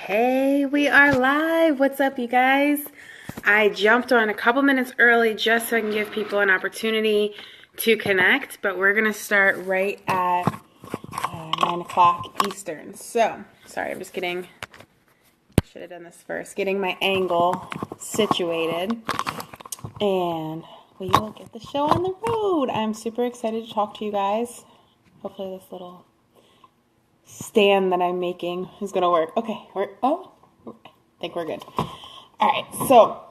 Hey, we are live. What's up, you guys? I jumped on a couple minutes early just so I can give people an opportunity to connect, but we're going to start right at 9 o'clock Eastern. So, sorry, I'm just should have done this first, getting my angle situated, and we will get the show on the road. I'm super excited to talk to you guys. Hopefully this little stand that I'm making is going to work. Okay, I think we're good. All right, so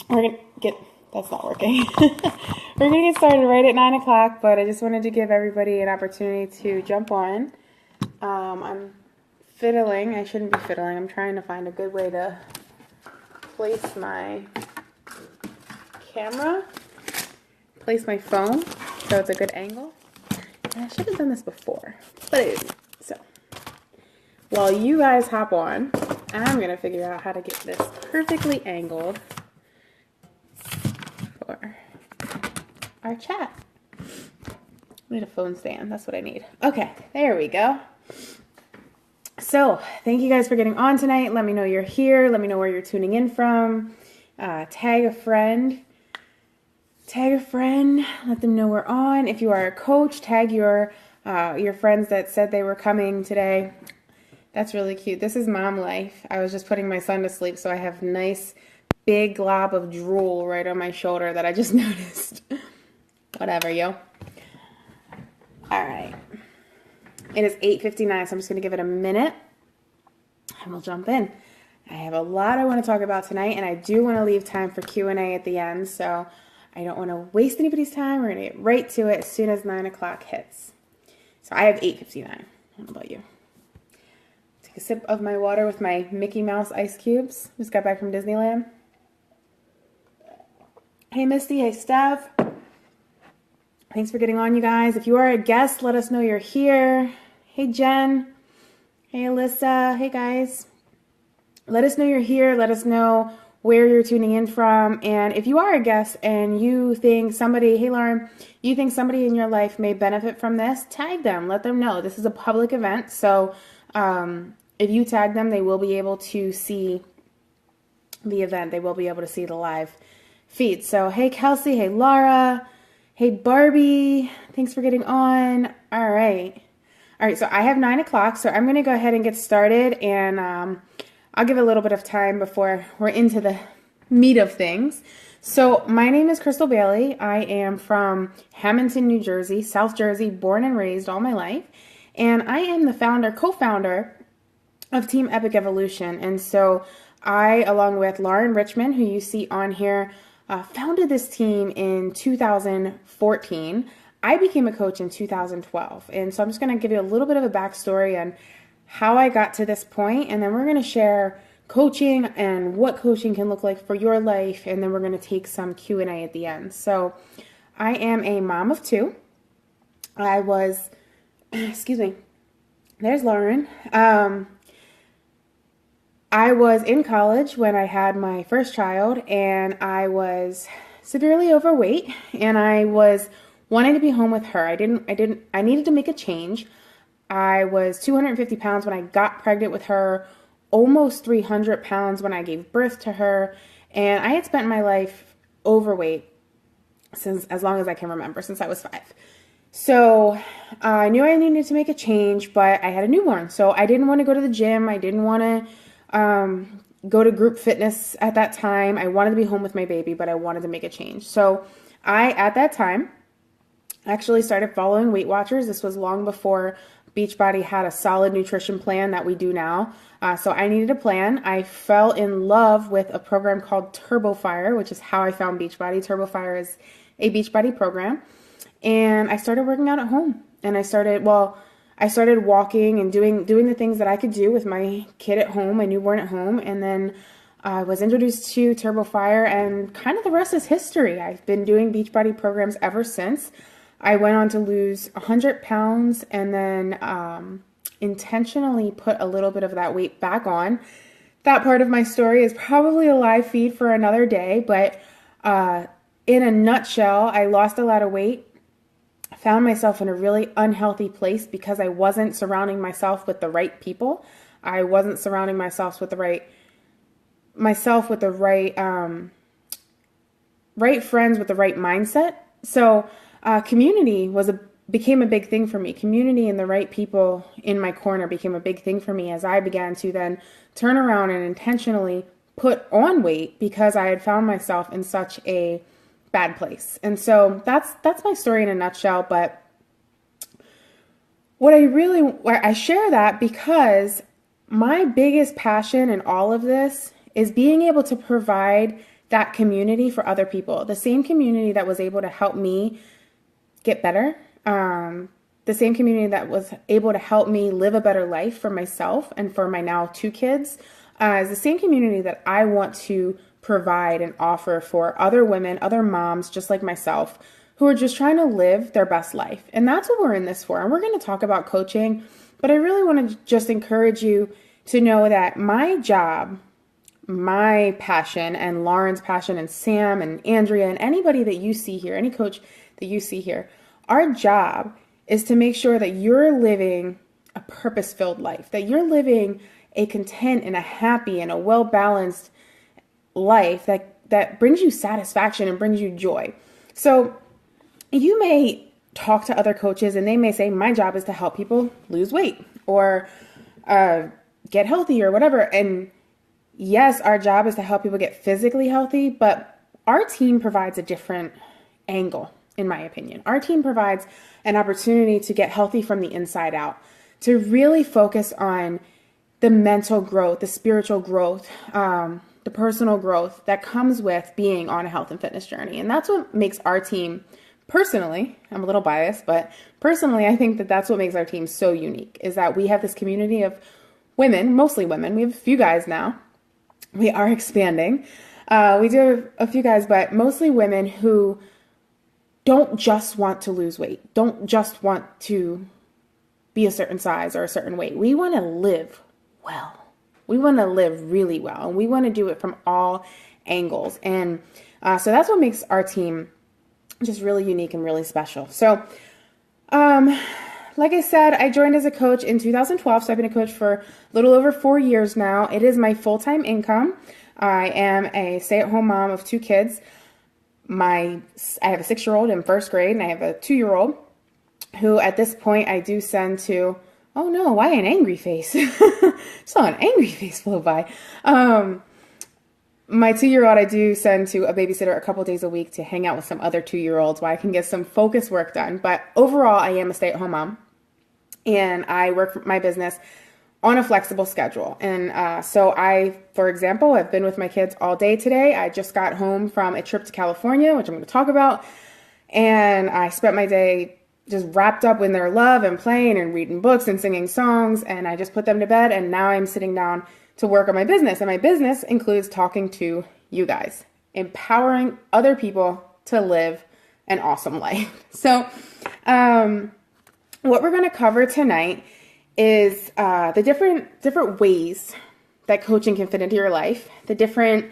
we're going to that's not working. We're going to get started right at 9 o'clock, but I just wanted to give everybody an opportunity to jump on. I'm fiddling. I shouldn't be fiddling. I'm trying to find a good way to place my camera, place my phone so it's a good angle. And I should have done this before, but I didn't. So while you guys hop on, I'm going to figure out how to get this perfectly angled for our chat. I need a phone stand. That's what I need. Okay, there we go. So, thank you guys for getting on tonight. Let me know you're here. Let me know where you're tuning in from. Tag a friend. Let them know we're on. If you are a coach, tag your friends that said they were coming today. That's really cute. This is mom life. I was just putting my son to sleep, so I have nice big glob of drool right on my shoulder that I just noticed. Whatever, yo. All right. It is 8:59, so I'm just going to give it a minute, and we'll jump in. I have a lot I want to talk about tonight, and I do want to leave time for Q&A at the end, so I don't want to waste anybody's time. We're going to get right to it as soon as 9 o'clock hits. So I have 8:59. I don't know about you. Take a sip of my water with my Mickey Mouse ice cubes. Just got back from Disneyland. Hey, Misty. Hey, Steph. Thanks for getting on, you guys. If you are a guest, let us know you're here. Hey, Jen. Hey, Alyssa. Hey, guys. Let us know you're here. Let us know where you're tuning in from. And if you are a guest and you think somebody, hey, Lauren, you think somebody in your life may benefit from this, tag them. Let them know. This is a public event. So if you tag them, they will be able to see the event. They will be able to see the live feed. So, hey, Kelsey. Hey, Laura. Hey, Barbie, thanks for getting on. All right, so I have 9 o'clock, so I'm going to go ahead and get started, and I'll give a little bit of time before we're into the meat of things. So my name is Crystal Bailey. I am from Hamilton, New Jersey, South Jersey, born and raised all my life, and I am the co-founder of Team Epic Evolution, and so I, along with Lauren Richmond, who you see on here, founded this team in 2014. I became a coach in 2012. And so I'm just going to give you a little bit of a backstory on how I got to this point. And then we're going to share coaching and what coaching can look like for your life. And then we're going to take some Q&A at the end. So I am a mom of two. I was, excuse me, there's Lauren. I was in college when I had my first child, and I was severely overweight, and I was wanting to be home with her. I needed to make a change. I was 250 pounds when I got pregnant with her, almost 300 pounds when I gave birth to her, and I had spent my life overweight since as long as I can remember, since I was 5. So I knew I needed to make a change, but I had a newborn, so I didn't want to go to the gym. I didn't want to go to group fitness at that time. I wanted to be home with my baby, but I wanted to make a change. So I, at that time, actually started following Weight Watchers. This was long before Beachbody had a solid nutrition plan that we do now. So I needed a plan. I fell in love with a program called Turbo Fire, which is how I found Beachbody. Turbo Fire is a Beachbody program. And I started working out at home. And I started walking and doing the things that I could do with my kid at home, my newborn at home, and then I was introduced to Turbo Fire, and kind of the rest is history. I've been doing Beachbody programs ever since. I went on to lose 100 pounds and then intentionally put a little bit of that weight back on. That part of my story is probably a live feed for another day, but in a nutshell, I lost a lot of weight. Found myself in a really unhealthy place because I wasn't surrounding myself with the right people. I wasn't surrounding myself with the right right friends with the right mindset. So community became a big thing for me. Community and the right people in my corner became a big thing for me as I began to then turn around and intentionally put on weight because I had found myself in such a bad place. And so that's my story in a nutshell. But I share that because my biggest passion in all of this is being able to provide that community for other people. The same community that was able to help me get better, the same community that was able to help me live a better life for myself and for my now 2 kids, is the same community that I want to provide and offer for other women, other moms just like myself, who are just trying to live their best life. And that's what we're in this for. And we're going to talk about coaching, but I really want to just encourage you to know that my job, my passion, and Lauren's passion, and Sam and Andrea and anybody that you see here, any coach that you see here, our job is to make sure that you're living a purpose-filled life, that you're living a content and a happy and a well-balanced life that brings you satisfaction and brings you joy. So you may talk to other coaches and they may say, my job is to help people lose weight or get healthy or whatever. And yes, our job is to help people get physically healthy, but our team provides a different angle, in my opinion. Our team provides an opportunity to get healthy from the inside out, to really focus on the mental growth, the spiritual growth, the personal growth that comes with being on a health and fitness journey. And that's what makes our team, personally, I'm a little biased, but personally, I think that that's what makes our team so unique, is that we have this community of women, mostly women. We have a few guys now. We are expanding. We do have a few guys, but mostly women who don't just want to lose weight, don't just want to be a certain size or a certain weight. We want to live well. We want to live really well, and we want to do it from all angles. And so that's what makes our team just really unique and really special. So, like I said, I joined as a coach in 2012, so I've been a coach for a little over 4 years now. It is my full-time income. I am a stay-at-home mom of 2 kids. I have a 6-year-old in first grade, and I have a 2-year-old who at this point I do send to, oh no, why an angry face? Saw an angry face flow by. My 2-year-old I do send to a babysitter a couple days a week to hang out with some other 2-year-olds while I can get some focus work done. But overall, I am a stay-at-home mom, and I work for my business on a flexible schedule. And so I, for example, have been with my kids all day today. I just got home from a trip to California, which I'm going to talk about. And I spent my day just wrapped up in their love and playing and reading books and singing songs. And I just put them to bed. And now I'm sitting down to work on my business. And my business includes talking to you guys, empowering other people to live an awesome life. So what we're going to cover tonight is the different ways that coaching can fit into your life, the different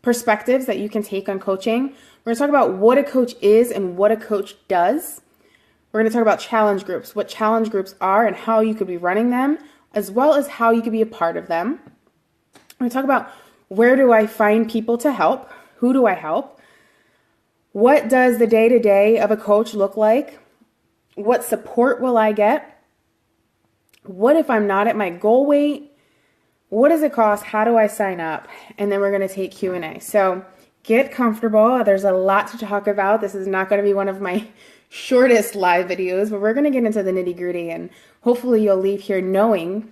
perspectives that you can take on coaching. We're going to talk about what a coach is and what a coach does. We're going to talk about challenge groups, what challenge groups are and how you could be running them, as well as how you could be a part of them. We're going to talk about where do I find people to help? Who do I help? What does the day-to-day of a coach look like? What support will I get? What if I'm not at my goal weight? What does it cost? How do I sign up? And then we're going to take Q&A. So get comfortable. There's a lot to talk about. This is not going to be one of my shortest live videos, but we're going to get into the nitty-gritty, and hopefully you'll leave here knowing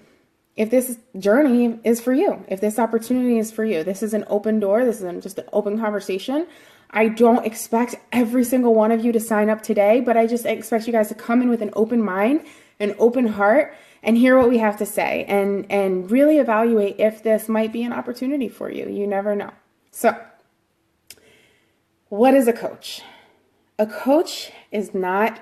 if this journey is for you, if this opportunity is for you. This is an open door. This isn't just an open conversation. I don't expect every single one of you to sign up today, but I just expect you guys to come in with an open mind, an open heart, and hear what we have to say, and really evaluate if this might be an opportunity for you. You never know. So, what is a coach? A coach is not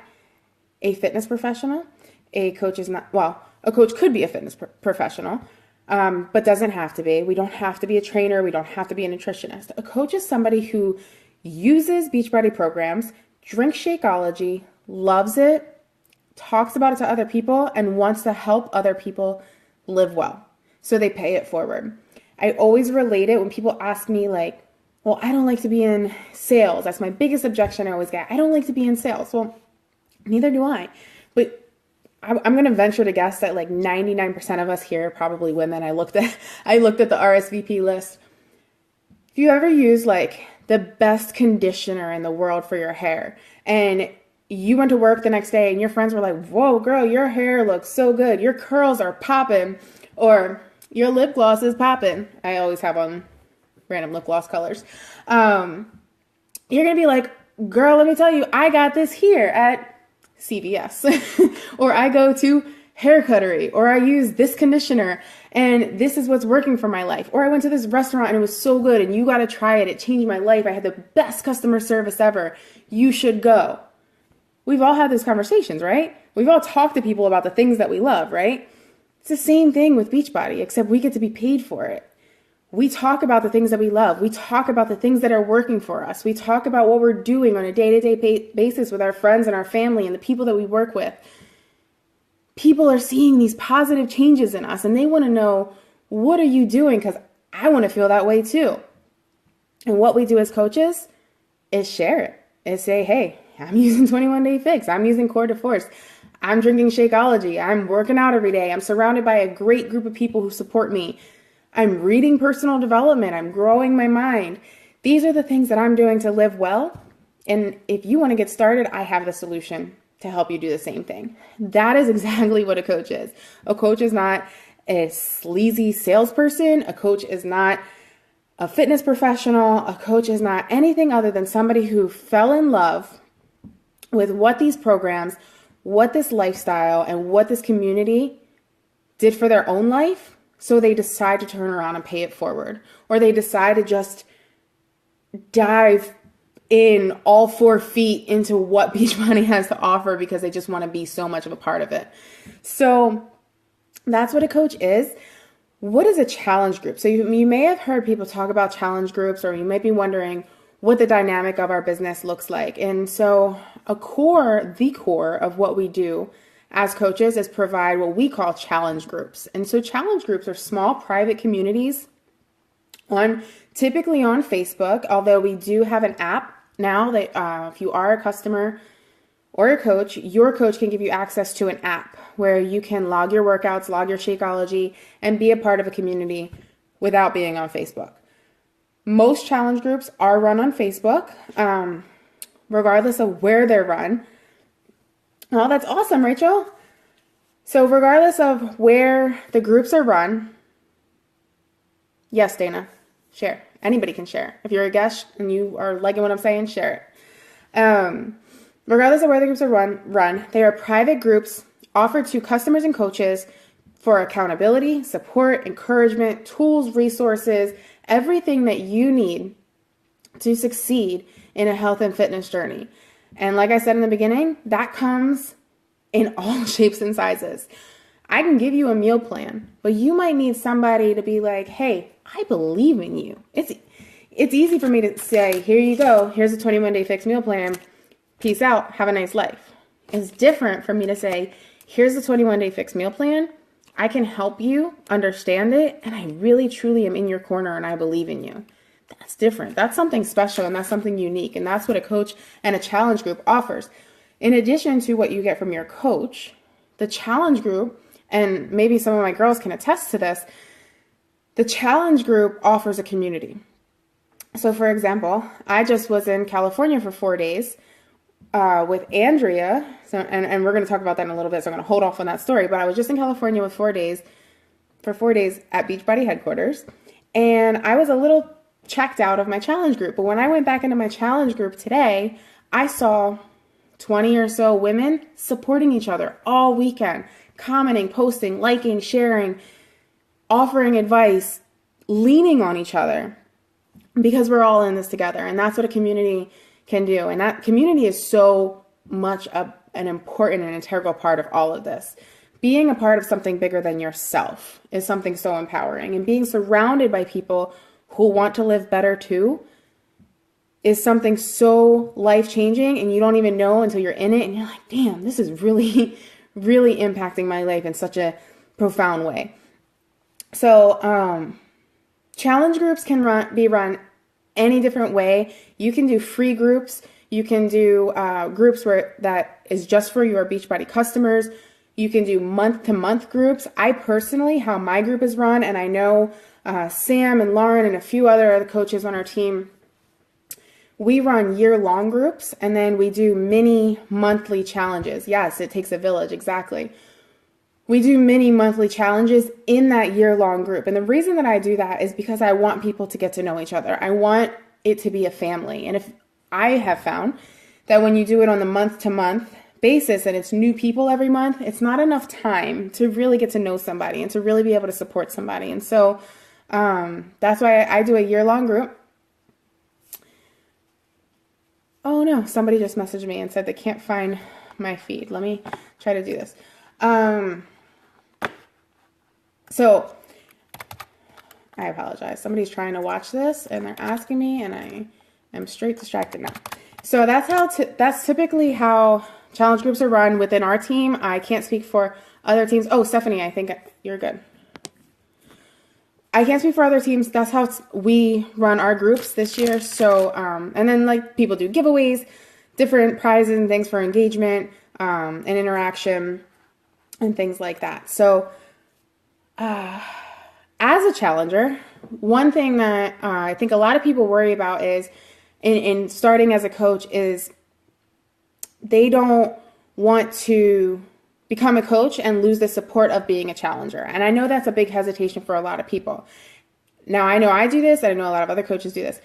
a fitness professional. A coach is not, well, a coach could be a fitness professional, but doesn't have to be. We don't have to be a trainer. We don't have to be a nutritionist. A coach is somebody who uses Beachbody programs, drinks Shakeology, loves it, talks about it to other people and wants to help other people live well. So they pay it forward. I always relate it when people ask me like, well, I don't like to be in sales. That's my biggest objection I always get. I don't like to be in sales. Well, neither do I. But I'm going to venture to guess that like 99% of us here are probably women. I looked at the RSVP list. If you ever use like the best conditioner in the world for your hair and you went to work the next day and your friends were like, whoa, girl, your hair looks so good. Your curls are popping, or your lip gloss is popping. I always have on random lip gloss colors. You're going to be like, girl, let me tell you, I got this here at CVS, or I go to hair cuttery, or I use this conditioner and this is what's working for my life. Or I went to this restaurant and it was so good and you got to try it. It changed my life. I had the best customer service ever. You should go. We've all had those conversations, right? We've all talked to people about the things that we love, right? It's the same thing with Beachbody, except we get to be paid for it. We talk about the things that we love. We talk about the things that are working for us. We talk about what we're doing on a day-to-day basis with our friends and our family and the people that we work with. People are seeing these positive changes in us and they want to know, what are you doing? Because I want to feel that way too. And what we do as coaches is share it. Is say, hey, I'm using 21 Day Fix. I'm using Core de Force. I'm drinking Shakeology. I'm working out every day. I'm surrounded by a great group of people who support me. I'm reading personal development. I'm growing my mind. These are the things that I'm doing to live well. And if you want to get started, I have the solution to help you do the same thing. That is exactly what a coach is. A coach is not a sleazy salesperson. A coach is not a fitness professional. A coach is not anything other than somebody who fell in love with what these programs, what this lifestyle, and what this community did for their own life. So they decide to turn around and pay it forward, or they decide to just dive in all 4 feet into what Beachbody has to offer because they just want to be so much of a part of it. So that's what a coach is. What is a challenge group? So you may have heard people talk about challenge groups, or you might be wondering what the dynamic of our business looks like. And so the core of what we do as coaches is provide what we call challenge groups. And so challenge groups are small private communities typically on Facebook, although we do have an app now that if you are a customer or a coach, your coach can give you access to an app where you can log your workouts, log your Shakeology, and be a part of a community without being on Facebook. Most challenge groups are run on Facebook, regardless of where they're run. Oh, that's awesome, Rachel. So regardless of where the groups are run, yes, Dana, share. Anybody can share. If you're a guest and you are liking what I'm saying, share it. Regardless of where the groups are run, they are private groups offered to customers and coaches for accountability, support, encouragement, tools, resources, everything that you need to succeed in a health and fitness journey. And like I said in the beginning, that comes in all shapes and sizes. I can give you a meal plan, but you might need somebody to be like, hey, I believe in you. It's easy for me to say, here you go. Here's a 21 Day Fix meal plan. Peace out. Have a nice life. It's different for me to say, here's the 21 Day Fix meal plan. I can help you understand it. And I really, truly am in your corner and I believe in you. That's different. That's something special and that's something unique. And that's what a coach and a challenge group offers. In addition to what you get from your coach, the challenge group, and maybe some of my girls can attest to this, the challenge group offers a community. So for example, I just was in California for 4 days with Andrea. So, and we're going to talk about that in a little bit. So I'm going to hold off on that story, but I was just in California for 4 days at Beachbody headquarters. And I was a little checked out of my challenge group. But when I went back into my challenge group today, I saw 20 or so women supporting each other all weekend, commenting, posting, liking, sharing, offering advice, leaning on each other because we're all in this together. And that's what a community can do. And that community is so much an important and integral part of all of this. Being a part of something bigger than yourself is something so empowering. And being surrounded by people who want to live better too is something so life-changing, and you don't even know until you're in it, and you're like, damn, this is really, really impacting my life in such a profound way. So challenge groups can be run any different way. You can do free groups. You can do groups where that is just for your Beachbody customers. You can do month-to-month groups. I personally, how my group is run, and I know Sam and Lauren and a few other coaches on our team, we run year-long groups, and then we do mini monthly challenges. Yes, it takes a village, exactly. We do mini monthly challenges in that year-long group. And the reason that I do that is because I want people to get to know each other. I want it to be a family. And if I have found that when you do it on the month-to-month basis and it's new people every month, it's not enough time to really get to know somebody and to really be able to support somebody. And so that's why I do a year-long group. Oh no, somebody just messaged me and said they can't find my feed. Let me try to do this. So I apologize. Somebody's trying to watch this and they're asking me, and I am straight distracted now. So that's typically how challenge groups are run within our team. I can't speak for other teams. Oh, Stephanie, I think you're good. I can't speak for other teams. That's how we run our groups this year. So, and then like people do giveaways, different prizes and things for engagement, and interaction and things like that. So, as a challenger, one thing that I think a lot of people worry about is in starting as a coach is they don't want to become a coach and lose the support of being a challenger. And I know that's a big hesitation for a lot of people. Now, I know I do this, and I know a lot of other coaches do this.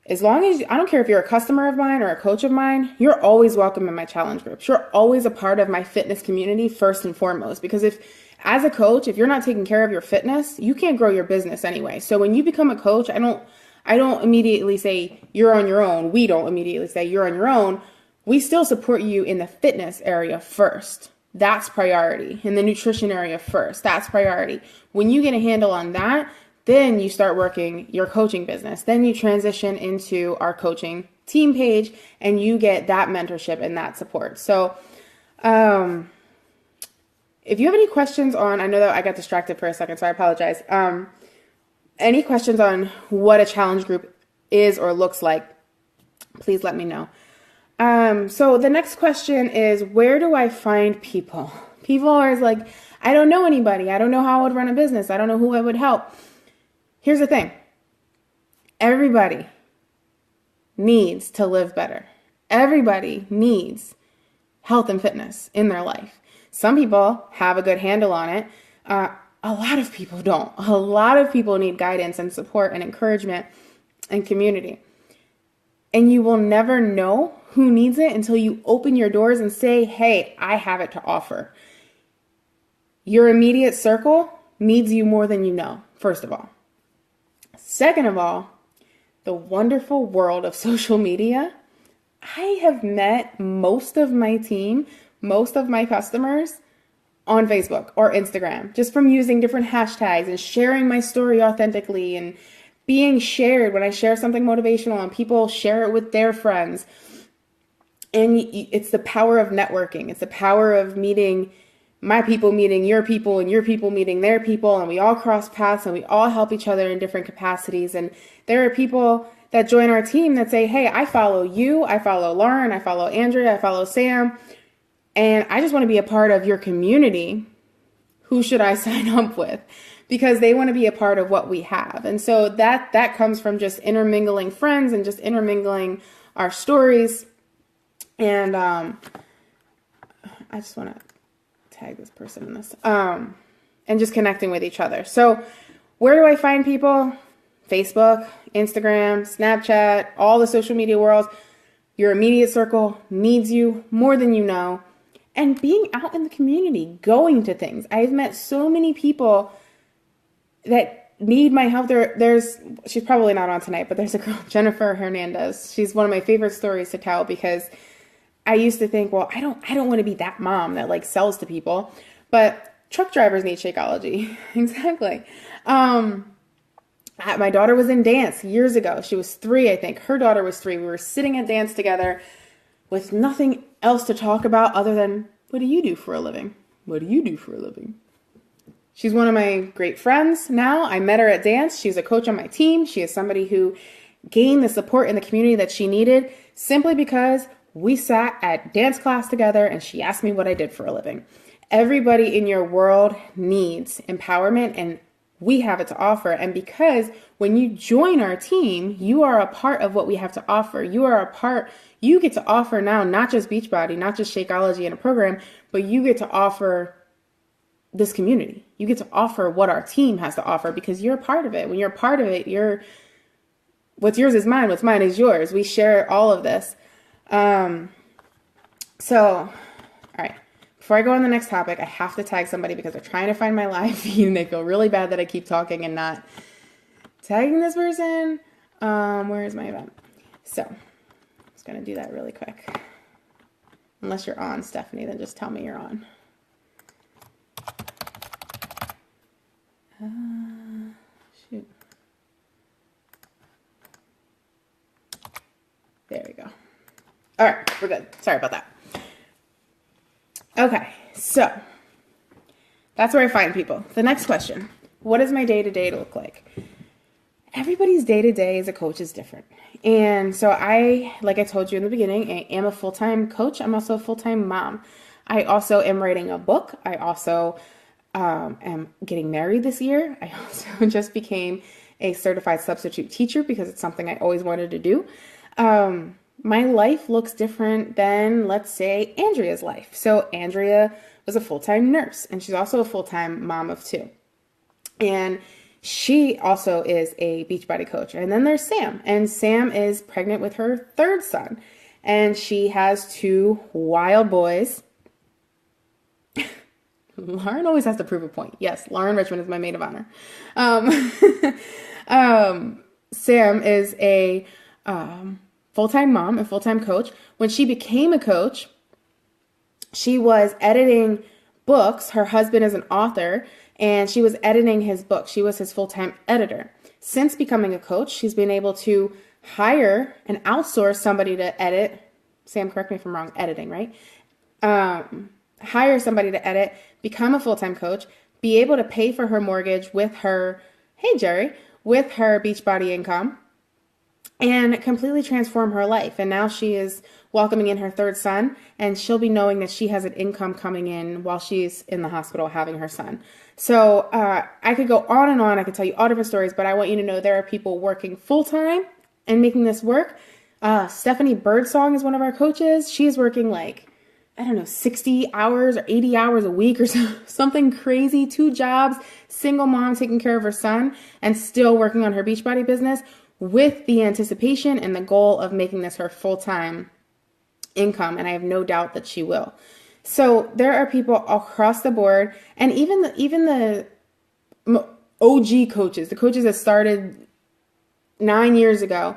As long as, I don't care if you're a customer of mine or a coach of mine, you're always welcome in my challenge groups. You're always a part of my fitness community first and foremost, because as a coach, if you're not taking care of your fitness, you can't grow your business anyway. So when you become a coach, I don't immediately say you're on your own. We don't immediately say you're on your own. We still support you in the fitness area first. That's priority. In the nutrition area first. That's priority. When you get a handle on that, then you start working your coaching business. Then you transition into our coaching team page and you get that mentorship and that support. So, if you have any questions on, I know that I got distracted for a second, so I apologize. Any questions on what a challenge group is or looks like, please let me know. So the next question is, where do I find people? People are like, I don't know anybody. I don't know how I would run a business. I don't know who I would help. Here's the thing. Everybody needs to live better. Everybody needs health and fitness in their life. Some people have a good handle on it. A lot of people don't. A lot of people need guidance and support and encouragement and community. And you will never know who needs it until you open your doors and say, hey, I have it to offer. Your immediate circle needs you more than you know, first of all. Second of all, the wonderful world of social media. I have met most of my team, most of my customers on Facebook or Instagram, just from using different hashtags and sharing my story authentically and being shared when I share something motivational and people share it with their friends. And it's the power of networking. It's the power of meeting my people, meeting your people, and your people meeting their people. And we all cross paths and we all help each other in different capacities. And there are people that join our team that say, hey, I follow you. I follow Lauren. I follow Andrea. I follow Sam. And I just want to be a part of your community. Who should I sign up with? Because they want to be a part of what we have. And so that comes from just intermingling friends and just intermingling our stories. And I just want to tag this person in this. And just connecting with each other. So where do I find people? Facebook, Instagram, Snapchat, all the social media worlds. Your immediate circle needs you more than you know. And being out in the community, going to things. I've met so many people that need my help. She's probably not on tonight, but there's a girl, Jennifer Hernandez. She's one of my favorite stories to tell, because I used to think, well, I don't want to be that mom that like sells to people, but truck drivers need Shakeology. Exactly. My daughter was in dance years ago. She was 3, I think. Her daughter was 3. We were sitting at dance together with nothing else to talk about other than, what do you do for a living? What do you do for a living? She's one of my great friends now. I met her at dance. She's a coach on my team. She is somebody who gained the support in the community that she needed simply because we sat at dance class together and she asked me what I did for a living. Everybody in your world needs empowerment, and we have it to offer. And because when you join our team, you are a part of what we have to offer. You get to offer now, not just Beachbody, not just Shakeology and a program, but you get to offer this community. You get to offer what our team has to offer because you're a part of it. When you're a part of it, what's yours is mine. What's mine is yours. We share all of this. All right. Before I go on the next topic, I have to tag somebody because they're trying to find my live feed and they feel really bad that I keep talking and not tagging this person. Where is my event? So I'm just going to do that really quick. Unless you're on, Stephanie, then just tell me you're on. Shoot. There we go. All right, we're good. Sorry about that. Okay, so that's where I find people. The next question, what does my day-to-day look like? Everybody's day-to-day as a coach is different. And so like I told you in the beginning, I am a full-time coach. I'm also a full-time mom. I also am writing a book. I also am getting married this year. I also just became a certified substitute teacher because it's something I always wanted to do. My life looks different than, let's say, Andrea's life. So Andrea was a full-time nurse, and she's also a full-time mom of 2. And she also is a Beachbody coach. And then there's Sam, and Sam is pregnant with her 3rd son, and she has 2 wild boys. Lauren always has to prove a point. Yes, Lauren Richmond is my maid of honor. Sam is a full-time mom and full-time coach. When she became a coach, she was editing books. Her husband is an author, and she was editing his book. She was his full-time editor. Since becoming a coach, she's been able to hire and outsource somebody to edit. Sam, correct me if I'm wrong, editing, right? Hire somebody to edit, become a full-time coach, be able to pay for her mortgage with her, hey Jerry, with her Beachbody income, and completely transform her life. And now she is welcoming in her 3rd son, and she'll be knowing that she has an income coming in while she's in the hospital having her son. So I could go on and on. I could tell you all different stories, but I want you to know there are people working full-time and making this work. Stephanie Birdsong is one of our coaches. She's working 60 hours or 80 hours a week or something crazy, 2 jobs, single mom taking care of her son, and still working on her Beachbody business with the anticipation and the goal of making this her full-time income. And I have no doubt that she will. So there are people across the board, and even the OG coaches, the coaches that started 9 years ago,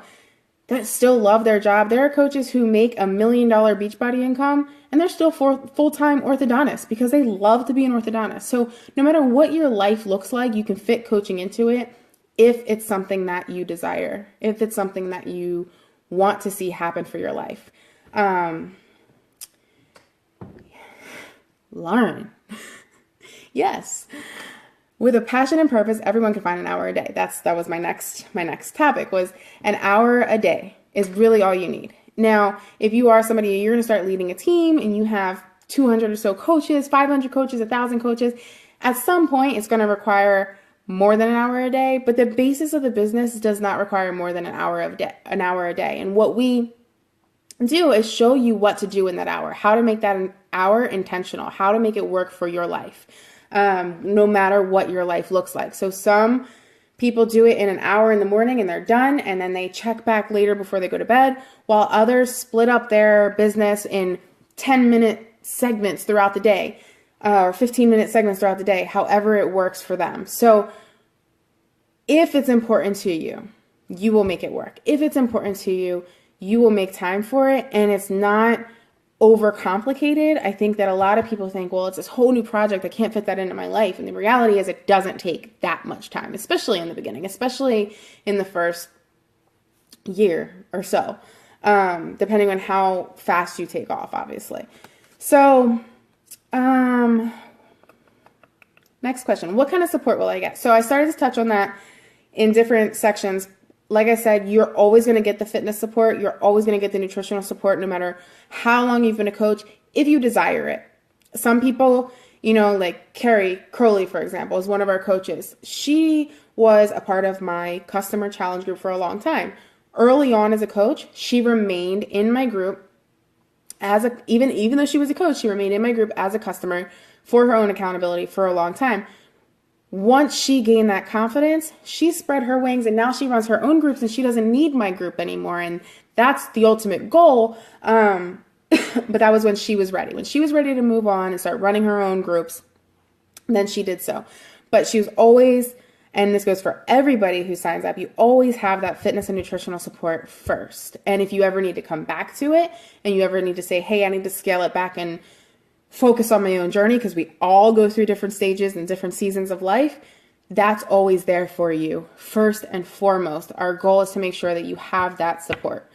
that still love their job. There are coaches who make $1 million Beachbody income, and they're still full-time orthodontists because they love to be an orthodontist. So no matter what your life looks like, you can fit coaching into it if it's something that you desire, if it's something that you want to see happen for your life. Learn. Yes. With a passion and purpose, everyone can find an hour a day. That was my next topic, was an hour a day is really all you need. Now, if you are somebody, you're going to start leading a team and you have 200 or so coaches, 500 coaches, 1,000 coaches, at some point it's going to require more than an hour a day, but the basis of the business does not require more than an hour a day. And what we do is show you what to do in that hour, how to make that an hour intentional, how to make it work for your life. No matter what your life looks like. So some people do it in an hour in the morning and they're done, and then they check back later before they go to bed, while others split up their business in 10-minute segments throughout the day, or 15-minute segments throughout the day, however it works for them. So if it's important to you, you will make it work. If it's important to you, you will make time for it, and it's not overcomplicated. I think that a lot of people think, well, it's this whole new project. I can't fit that into my life. And the reality is it doesn't take that much time, especially in the beginning, especially in the first year or so, depending on how fast you take off, obviously. So, next question. What kind of support will I get? So I started to touch on that in different sections. Like I said, you're always going to get the fitness support. You're always going to get the nutritional support, no matter how long you've been a coach, if you desire it. Some people, like Carrie Crowley, for example, is one of our coaches. She was a part of my customer challenge group for a long time. Early on as a coach, she remained in my group even though she was a coach, she remained in my group as a customer for her own accountability for a long time. Once she gained that confidence, she spread her wings and now she runs her own groups and she doesn't need my group anymore. And that's the ultimate goal. But that was when she was ready. When she was ready to move on and start running her own groups, then she did so. But she was always, and this goes for everybody who signs up, you always have that fitness and nutritional support first. And if you ever need to come back to it and you ever need to say, hey, I need to scale it back and focus on my own journey, because we all go through different stages and different seasons of life, that's always there for you. First and foremost, our goal is to make sure that you have that support.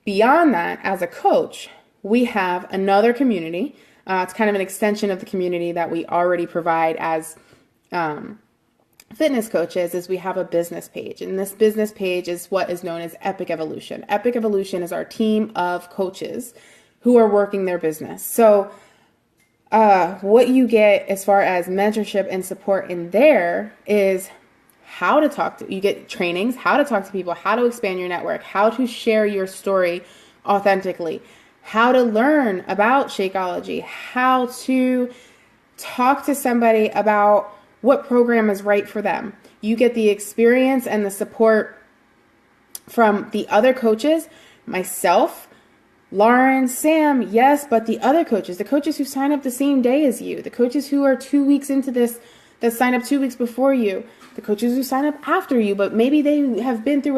Beyond that, as a coach, we have another community. It's kind of an extension of the community that we already provide as fitness coaches, is we have a business page. And this business page is what is known as Epic Evolution. Epic Evolution is our team of coaches who are working their business. So what you get as far as mentorship and support in there is how to you get trainings, how to talk to people, how to expand your network, how to share your story authentically, how to learn about Shakeology, how to talk to somebody about what program is right for them. You get the experience and the support from the other coaches, myself, Lauren, Sam, yes, but the other coaches, the coaches who sign up the same day as you, the coaches who are 2 weeks into this, that sign up 2 weeks before you, the coaches who sign up after you, but maybe they have been through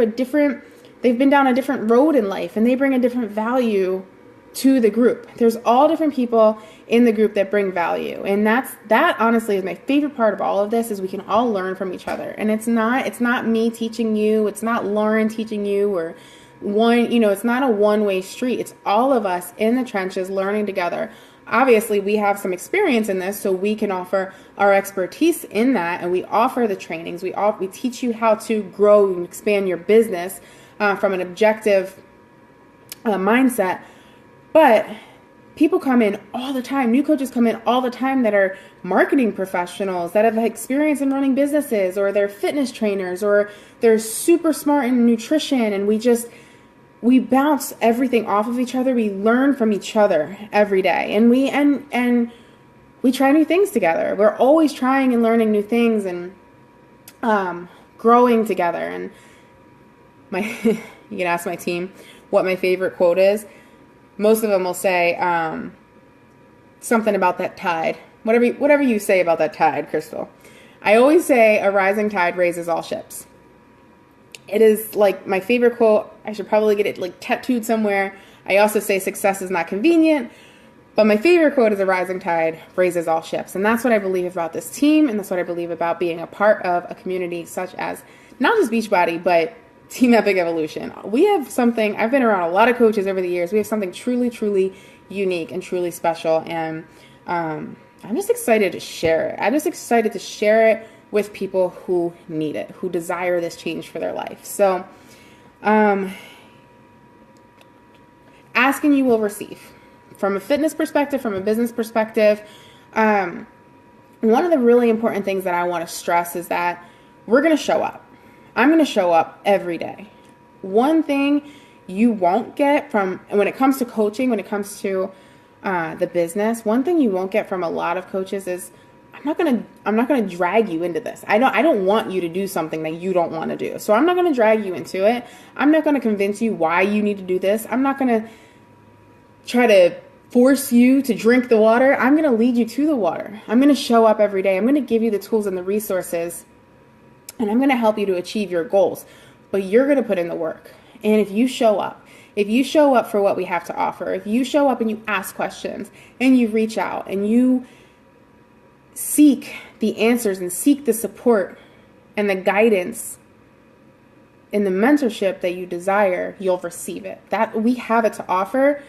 they've been down a different road in life and they bring a different value to the group. There's all different people in the group that bring value. And that honestly is my favorite part of all of this, is we can all learn from each other. And it's not me teaching you, it's not Lauren teaching you, or it's not a one-way street. It's all of us in the trenches learning together. Obviously, we have some experience in this, so we can offer our expertise in that, and we offer the trainings. We teach you how to grow and expand your business from an objective mindset. But people come in all the time. New coaches come in all the time that are marketing professionals, that have experience in running businesses, or they're fitness trainers, or they're super smart in nutrition, and we bounce everything off of each other. We learn from each other every day, and we try new things together. We're always trying and learning new things and growing together. And you can ask my team what my favorite quote is. Most of them will say something about that tide. Whatever you say about that tide, Crystal. I always say a rising tide raises all ships. It is like my favorite quote. I should probably get it like tattooed somewhere. I also say success is not convenient, but my favorite quote is a rising tide raises all ships. And that's what I believe about this team. And that's what I believe about being a part of a community such as not just Beachbody, but Team Epic Evolution. We have something, I've been around a lot of coaches over the years. We have something truly, truly unique and truly special. And I'm just excited to share it. I'm just excited to share it with people who need it, who desire this change for their life. So, asking you will receive. From a fitness perspective, from a business perspective, one of the really important things that I want to stress is that we're going to show up. I'm going to show up every day. One thing you won't get from, when it comes to coaching, when it comes to the business, one thing you won't get from a lot of coaches is, I'm not gonna drag you into this. I don't want you to do something that you don't want to do. So I'm not gonna drag you into it. I'm not gonna convince you why you need to do this. I'm not gonna try to force you to drink the water. I'm gonna lead you to the water. I'm gonna show up every day. I'm gonna give you the tools and the resources, and I'm gonna help you to achieve your goals. But you're gonna put in the work. And if you show up, If you show up for what we have to offer, if you show up and you ask questions and you reach out and you seek the answers and seek the support and the guidance and the mentorship that you desire, you'll receive it. That we have it to offer,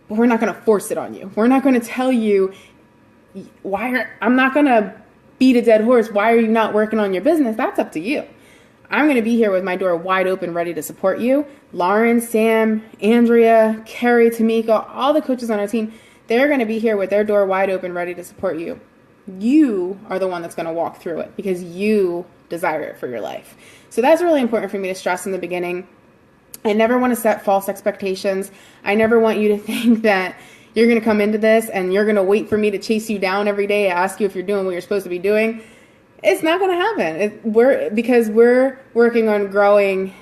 but we're not going to force it on you. We're not going to tell you I'm not going to beat a dead horse. Why are you not working on your business? That's up to you. I'm going to be here with my door wide open, ready to support you. Lauren, Sam, Andrea, Carrie, Tamika, all the coaches on our team, they're going to be here with their door wide open, ready to support you. You are the one that's going to walk through it because you desire it for your life. So that's really important for me to stress in the beginning. I never want to set false expectations. I never want you to think that you're going to come into this and you're going to wait for me to chase you down every day, ask you if you're doing what you're supposed to be doing. It's not going to happen. Because we're working on growing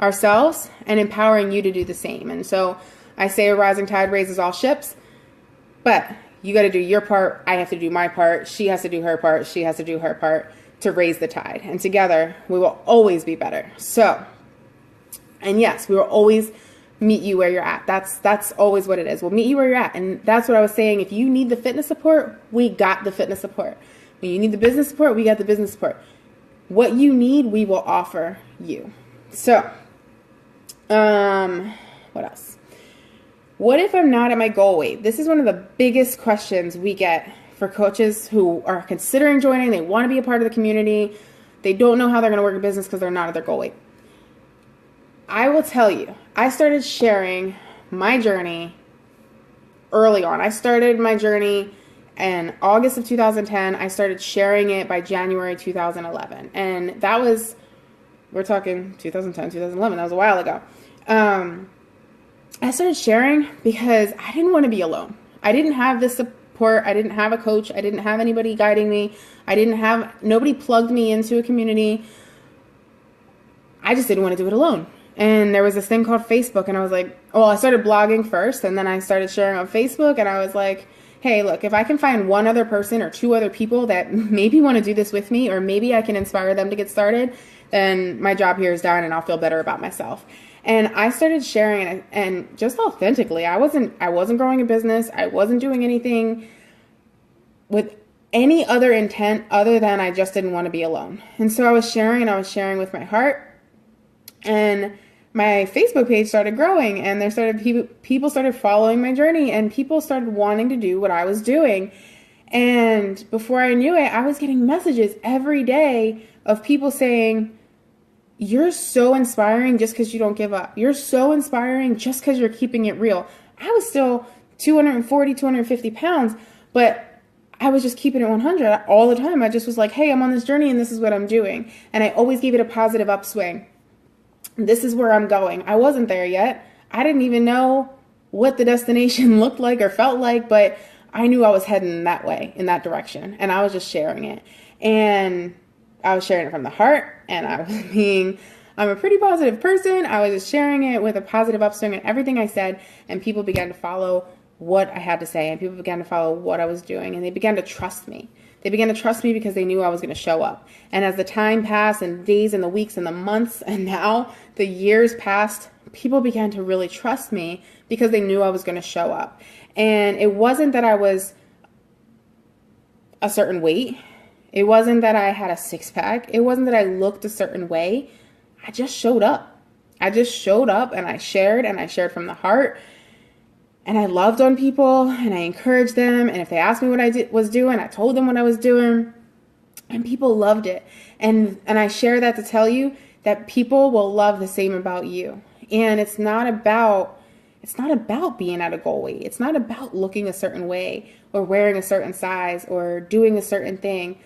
ourselves and empowering you to do the same. And so I say a rising tide raises all ships, but you got to do your part. I have to do my part. She has to do her part. She has to do her part to raise the tide. And together we will always be better. So, and yes, we will always meet you where you're at. That's always what it is. We'll meet you where you're at. And that's what I was saying. If you need the fitness support, we got the fitness support. When you need the business support, we got the business support. What you need, we will offer you. So, what else? What if I'm not at my goal weight? This is one of the biggest questions we get for coaches who are considering joining. They want to be a part of the community. They don't know how they're going to work a business because they're not at their goal weight. I will tell you, I started sharing my journey early on. I started my journey in August of 2010. I started sharing it by January 2011. And that was, we're talking 2010, 2011. That was a while ago. I started sharing because I didn't want to be alone. I didn't have the support. I didn't have a coach. I didn't have anybody guiding me. Nobody plugged me into a community. I just didn't want to do it alone. And there was this thing called Facebook, and I was like, I started blogging first, and then I started sharing on Facebook, and I was like, hey, look, if I can find one other person or two other people that maybe want to do this with me, or maybe I can inspire them to get started, then my job here is done, and I'll feel better about myself. And I started sharing it, and just authentically. I wasn't growing a business. I wasn't doing anything with any other intent other than I just didn't want to be alone. And so I was sharing, and I was sharing with my heart, and my Facebook page started growing, and people started following my journey, and people started wanting to do what I was doing. And before I knew it, I was getting messages every day of people saying, you're so inspiring just because you don't give up. You're so inspiring just because you're keeping it real. I was still 240, 250 pounds, but I was just keeping it 100 all the time. I just was like, hey, I'm on this journey and this is what I'm doing. And I always gave it a positive upswing. This is where I'm going. I wasn't there yet. I didn't even know what the destination looked like or felt like, but I knew I was heading that way, in that direction. And I was just sharing it. And I was sharing it from the heart. And I'm a pretty positive person. I was just sharing it with a positive upswing in everything I said. And people began to follow what I had to say. And people began to follow what I was doing. And they began to trust me. They began to trust me because they knew I was going to show up. And as the time passed, and days and the weeks and the months, and now the years passed, people began to really trust me because they knew I was going to show up. And it wasn't that I was a certain weight. It wasn't that I had a six-pack. It wasn't that I looked a certain way. I just showed up. I just showed up, and I shared from the heart. And I loved on people, and I encouraged them. And if they asked me what I was doing, I told them what I was doing. And people loved it. And I share that to tell you that people will love the same about you. And it's not about being at a goal weight. It's not about looking a certain way or wearing a certain size or doing a certain thing.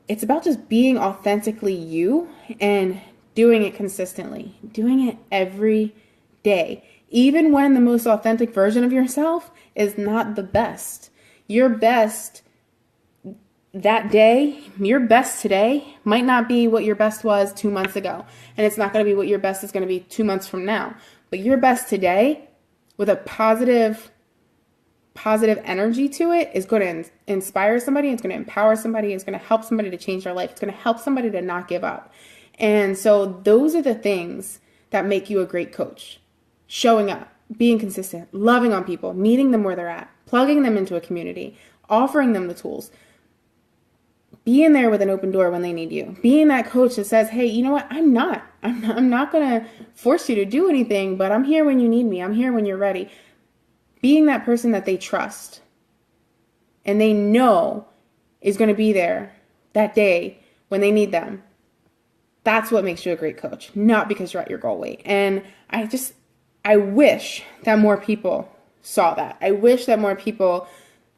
It's about just being authentically you and doing it consistently, doing it every day. Even when the most authentic version of yourself is not the best. Your best that day, your best today might not be what your best was 2 months ago. And it's not going to be what your best is going to be 2 months from now. But your best today with a positive energy to it is going to inspire somebody. It's going to empower somebody. It's going to help somebody to change their life. It's going to help somebody to not give up. And so those are the things that make you a great coach. showing up, being consistent, loving on people, meeting them where they're at, plugging them into a community, offering them the tools, being there with an open door when they need you, being that coach that says, hey, you know what? I'm not going to force you to do anything, but I'm here when you need me. I'm here when you're ready. Being that person that they trust and they know is going to be there that day when they need them. That's what makes you a great coach, not because you're at your goal weight. And I wish that more people saw that. I wish that more people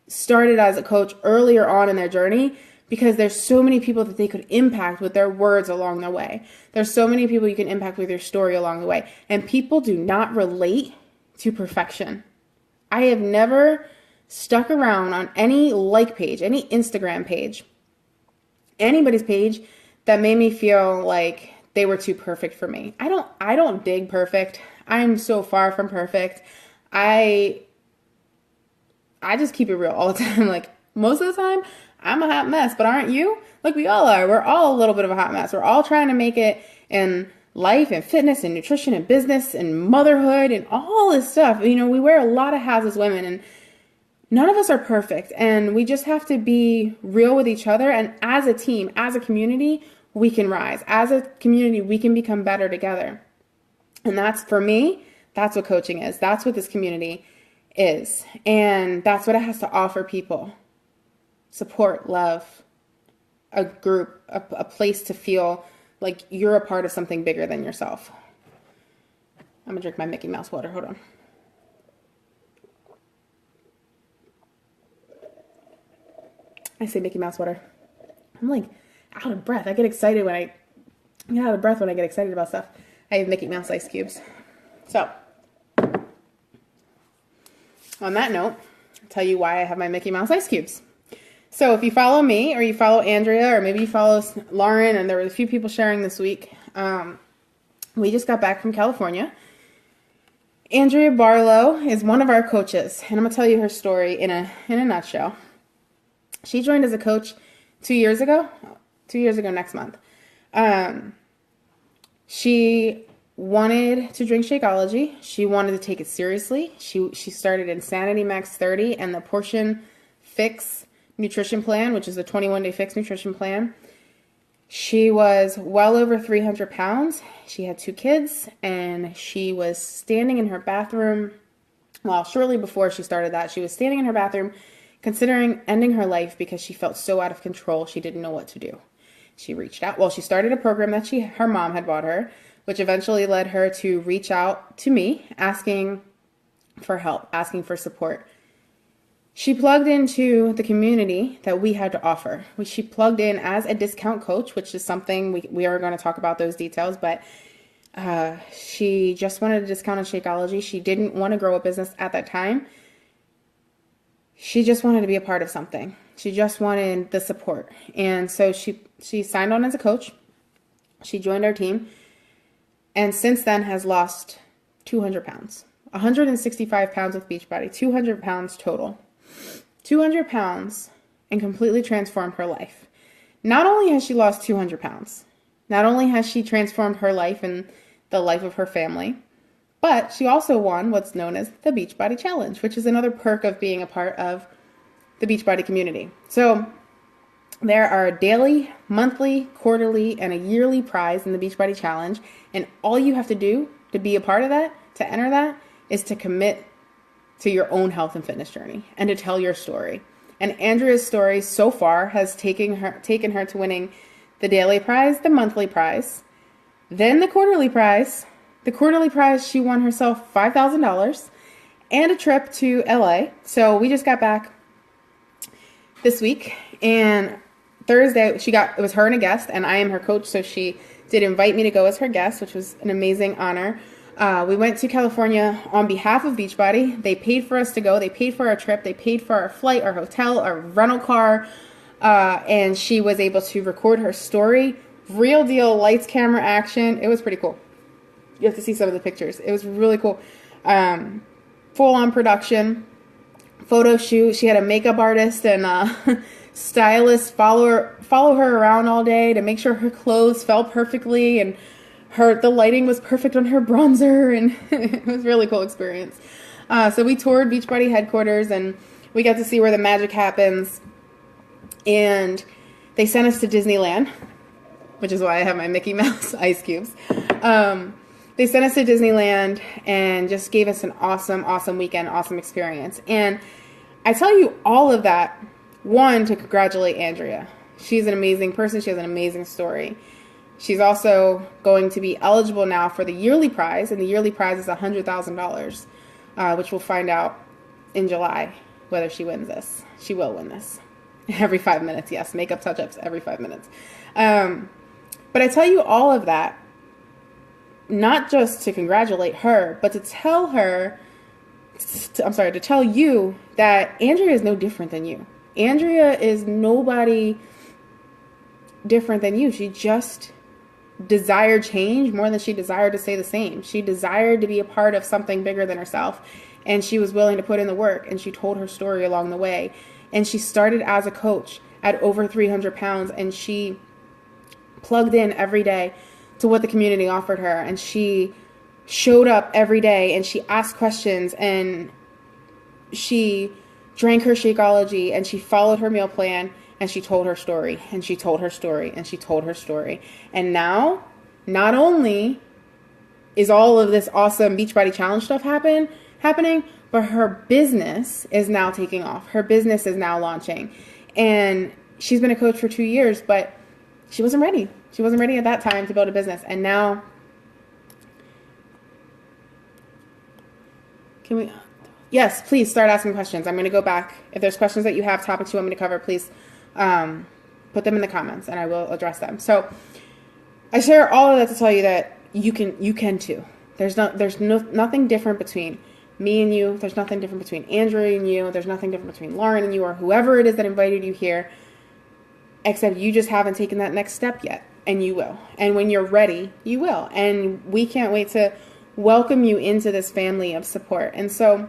started as a coach earlier on in their journey, because there's so many people that they could impact with their words along the way. There's so many people you can impact with your story along the way. And people do not relate to perfection. I have never stuck around on any like page, any Instagram page, anybody's page that made me feel like they were too perfect for me. I don't dig perfect. I'm so far from perfect. I just keep it real all the time. Like, most of the time, I'm a hot mess, but aren't you? Like, we all are. We're all a little bit of a hot mess. We're all trying to make it in life and fitness and nutrition and business and motherhood and all this stuff. You know, we wear a lot of hats as women, and none of us are perfect. And we just have to be real with each other. And as a team, as a community, we can rise. As a community, we can become better together. And that's, for me, that's what coaching is. That's what this community is. And that's what it has to offer people. Support, love, a group, a place to feel like you're a part of something bigger than yourself. I'm gonna drink my Mickey Mouse water. Hold on. I say Mickey Mouse water. I'm like out of breath. I get excited when I get out of breath when I get excited about stuff. I have Mickey Mouse ice cubes. So, on that note, I'll tell you why I have my Mickey Mouse ice cubes. So if you follow me, or you follow Andrea, or maybe you follow Lauren, and there were a few people sharing this week, we just got back from California. Andrea Barlow is one of our coaches, and I'm going to tell you her story in a nutshell. She joined as a coach 2 years ago next month. She wanted to drink Shakeology. She wanted to take it seriously. She started Insanity Max 30 and the Portion Fix nutrition plan, which is a 21-day fixed nutrition plan. She was well over 300 pounds. She had 2 kids, and she was standing in her bathroom. Well, shortly before she started that, she was standing in her bathroom considering ending her life because she felt so out of control. She didn't know what to do. She reached out. Well, she started a program that her mom had bought her, which eventually led her to reach out to me, asking for help, asking for support. She plugged into the community that we had to offer. She plugged in as a discount coach, which is something we are going to talk about those details, but she just wanted a discount on Shakeology. She didn't want to grow a business at that time. She just wanted to be a part of something. She just wanted the support. And so she signed on as a coach. She joined our team, and since then has lost 200 pounds. 165 pounds with Beachbody, 200 pounds total. 200 pounds, and completely transformed her life. Not only has she lost 200 pounds, not only has she transformed her life and the life of her family, but she also won what's known as the Beachbody Challenge, which is another perk of being a part of the Beachbody community. So there are a daily, monthly, quarterly, and a yearly prize in the Beachbody Challenge, and all you have to do to be a part of that, to enter that, is to commit to your own health and fitness journey and to tell your story. And Andrea's story so far has taken her to winning the daily prize, the monthly prize, then the quarterly prize. The quarterly prize, she won herself $5,000 and a trip to LA. So we just got back this week, and Thursday it was her and a guest, and I am her coach, so she did invite me to go as her guest, which was an amazing honor. We went to California on behalf of Beachbody. They paid for us to go. They paid for our trip. They paid for our flight, our hotel, our rental car. And she was able to record her story. Real deal lights, camera, action. It was pretty cool. You have to see some of the pictures. It was really cool. Full on production, photo shoot. She had a makeup artist and stylist follow her around all day to make sure her clothes fell perfectly. And the lighting was perfect on her bronzer, and it was a really cool experience. So we toured Beachbody headquarters, and we got to see where the magic happens. And they sent us to Disneyland, which is why I have my Mickey Mouse ice cubes. They sent us to Disneyland and just gave us an awesome, awesome weekend, awesome experience. And I tell you all of that, one, to congratulate Andrea. She's an amazing person. She has an amazing story. She's also going to be eligible now for the yearly prize, and the yearly prize is $100,000, which we'll find out in July whether she wins this. She will win this. Every 5 minutes, yes. Makeup touch-ups every 5 minutes. But I tell you all of that, not just to congratulate her, but to tell her, to tell you that Andrea is no different than you. Andrea is nobody different than you. She just desired change more than she desired to stay the same. She desired to be a part of something bigger than herself, and she was willing to put in the work, and she told her story along the way. And she started as a coach at over 300 pounds, and she plugged in every day to what the community offered her, and she showed up every day, and she asked questions, and she drank her Shakeology, and she followed her meal plan, and she told her story, and she told her story, and she told her story. And now, not only is all of this awesome Beachbody Challenge stuff happening, but her business is now taking off. Her business is now launching. And she's been a coach for 2 years, but she wasn't ready. She wasn't ready at that time to build a business. And now, yes, please start asking questions. I'm going to go back. If there's questions that you have, topics you want me to cover, please put them in the comments and I will address them. So I share all of that to tell you that you can too. There's nothing different between me and you. There's nothing different between Andrea and you. There's nothing different between Lauren and you, or whoever it is that invited you here, except you just haven't taken that next step yet, and you will. And when you're ready, you will. And we can't wait to welcome you into this family of support. And so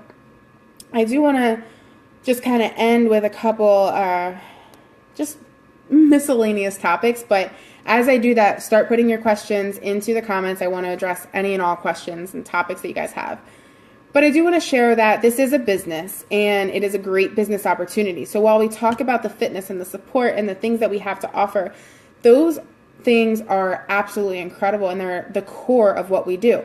I do want to just kind of end with a couple just miscellaneous topics, but as I do that, start putting your questions into the comments. I want to address any and all questions and topics that you guys have. But I do want to share that this is a business, and it is a great business opportunity. So while we talk about the fitness and the support and the things that we have to offer, those things are absolutely incredible, and they're the core of what we do.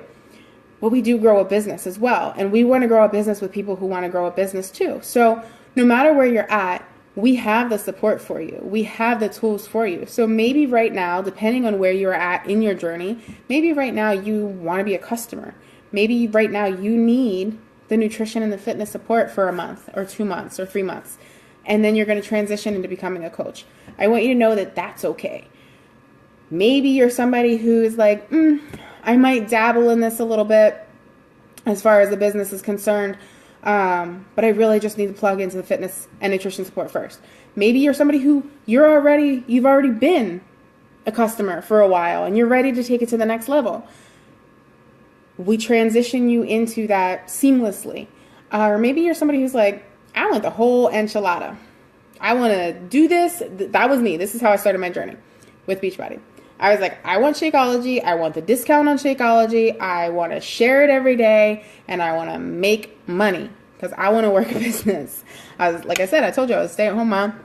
But we do grow a business as well, and we want to grow a business with people who want to grow a business too. So no matter where you're at, we have the support for you. We have the tools for you. So maybe right now, depending on where you're at in your journey, maybe right now you want to be a customer. Maybe right now you need the nutrition and the fitness support for a month or 2 months or 3 months, and then you're going to transition into becoming a coach. I want you to know that that's okay. Maybe you're somebody who's like, I might dabble in this a little bit as far as the business is concerned, but I really just need to plug into the fitness and nutrition support first. Maybe you're somebody who you've already been a customer for a while, and you're ready to take it to the next level. We transition you into that seamlessly. Or maybe you're somebody who's like, I want the whole enchilada. I want to do this. That was me. This is how I started my journey with Beachbody. I was like, I want Shakeology. I want the discount on Shakeology. I want to share it every day, and I want to make money because I want to work a business. Like I said, I told you I was a stay-at-home mom,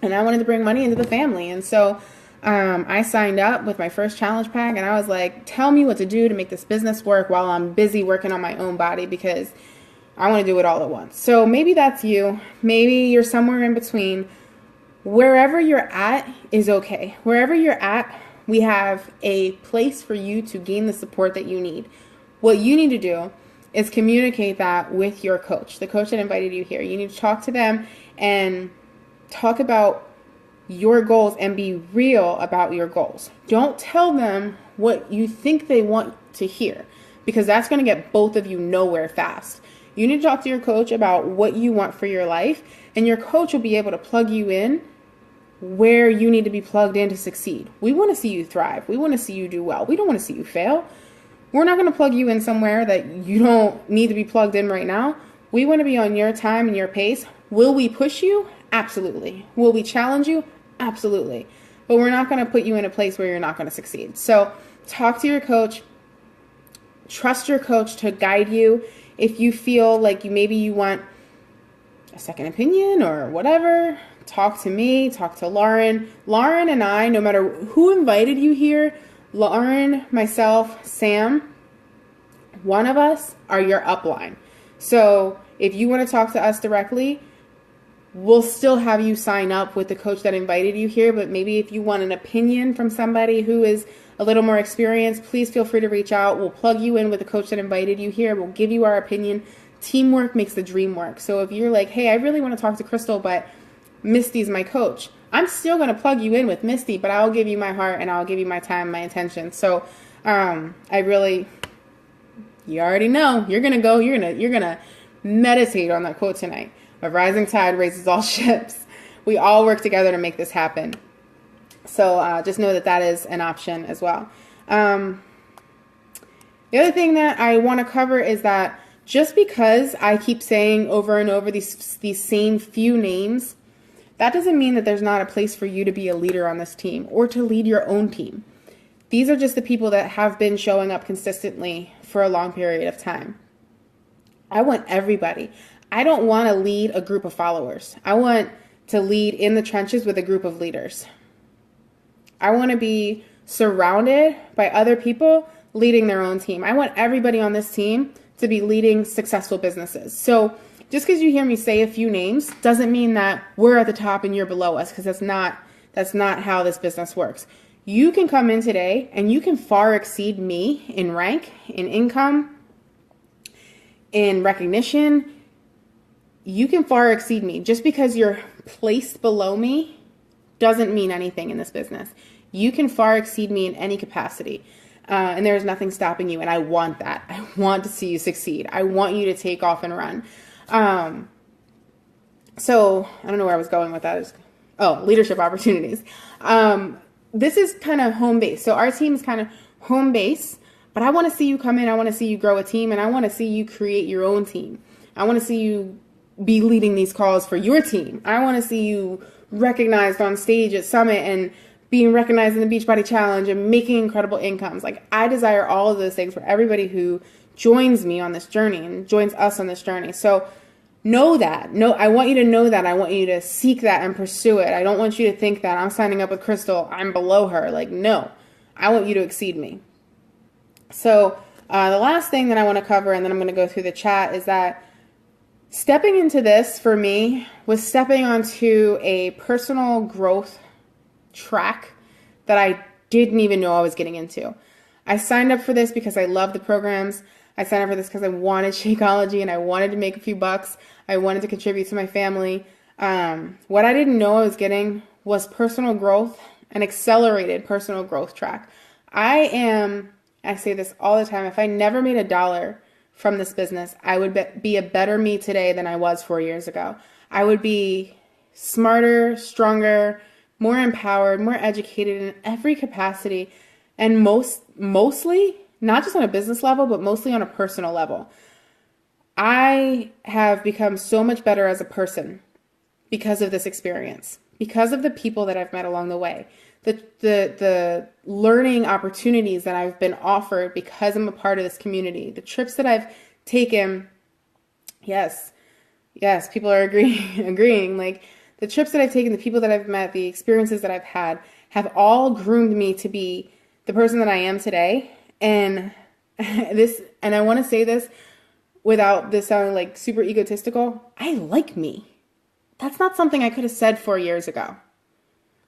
and I wanted to bring money into the family. And so I signed up with my first challenge pack, and I was like, tell me what to do to make this business work while I'm busy working on my own body, because I want to do it all at once. So maybe that's you. Maybe you're somewhere in between. Wherever you're at is okay. Wherever you're at, we have a place for you to gain the support that you need. What you need to do is communicate that with your coach, the coach that invited you here. You need to talk to them and talk about your goals and be real about your goals. Don't tell them what you think they want to hear, because that's going to get both of you nowhere fast. You need to talk to your coach about what you want for your life, and your coach will be able to plug you in where you need to be plugged in to succeed. We want to see you thrive. We want to see you do well. We don't want to see you fail. We're not going to plug you in somewhere that you don't need to be plugged in right now. We want to be on your time and your pace. Will we push you? Absolutely. Will we challenge you? Absolutely. but we're not going to put you in a place where you're not going to succeed. So talk to your coach, trust your coach to guide you. If you feel like maybe you want a second opinion or whatever, talk to me, talk to Lauren. Lauren and I, no matter who invited you here, Lauren, myself, Sam, one of us are your upline. So if you want to talk to us directly, we'll still have you sign up with the coach that invited you here. But maybe if you want an opinion from somebody who is a little more experienced, please feel free to reach out. We'll plug you in with the coach that invited you here. We'll give you our opinion. Teamwork makes the dream work. So if you're like, hey, I really want to talk to Crystal, but Misty's my coach, I'm still going to plug you in with Misty, but I'll give you my heart and I'll give you my time, my attention. So you already know, you're going to meditate on that quote tonight. A rising tide raises all ships. We all work together to make this happen. So just know that is an option as well. The other thing that I want to cover is that just because I keep saying over and over these same few names, that doesn't mean that there's not a place for you to be a leader on this team or to lead your own team. These are just the people that have been showing up consistently for a long period of time. I want everybody. I don't want to lead a group of followers. I want to lead in the trenches with a group of leaders. I want to be surrounded by other people leading their own team. I want everybody on this team to be leading successful businesses. So just because you hear me say a few names doesn't mean that we're at the top and you're below us, because that's not how this business works. You can come in today and you can far exceed me in rank, in income, in recognition. You can far exceed me. Just because you're placed below me doesn't mean anything in this business. You can far exceed me in any capacity. And there's nothing stopping you. And I want that. I want to see you succeed. I want you to take off and run. So I don't know where I was going with that. Leadership opportunities. This is kind of home base. So our team is kind of home base, but I want to see you come in. I want to see you grow a team, and I want to see you create your own team. I want to see you be leading these calls for your team. I want to see you recognized on stage at Summit and being recognized in the Beachbody Challenge and making incredible incomes. Like, I desire all of those things for everybody who joins me on this journey and joins us on this journey. So know that. I want you to know that. I want you to seek that and pursue it. I don't want you to think that I'm signing up with Crystal, I'm below her. Like, no, I want you to exceed me. So the last thing that I want to cover, and then I'm going to go through the chat, is that stepping into this for me was stepping onto a personal growth track that I didn't even know I was getting into. I signed up for this because I love the programs. I signed up for this because I wanted Shakeology and I wanted to make a few bucks. I wanted to contribute to my family. What I didn't know I was getting was personal growth, an accelerated personal growth track. I say this all the time, if I never made $1 from this business, I would be a better me today than I was 4 years ago. I would be smarter, stronger, more empowered, more educated in every capacity, and mostly, not just on a business level, but mostly on a personal level. I have become so much better as a person because of this experience, because of the people that I've met along the way, the learning opportunities that I've been offered because I'm a part of this community, the trips that I've taken. Yes, people are agreeing. Like, the trips that I've taken, the people that I've met, the experiences that I've had have all groomed me to be the person that I am today. And I want to say this without this sounding like super egotistical. I like me. That's not something I could have said 4 years ago.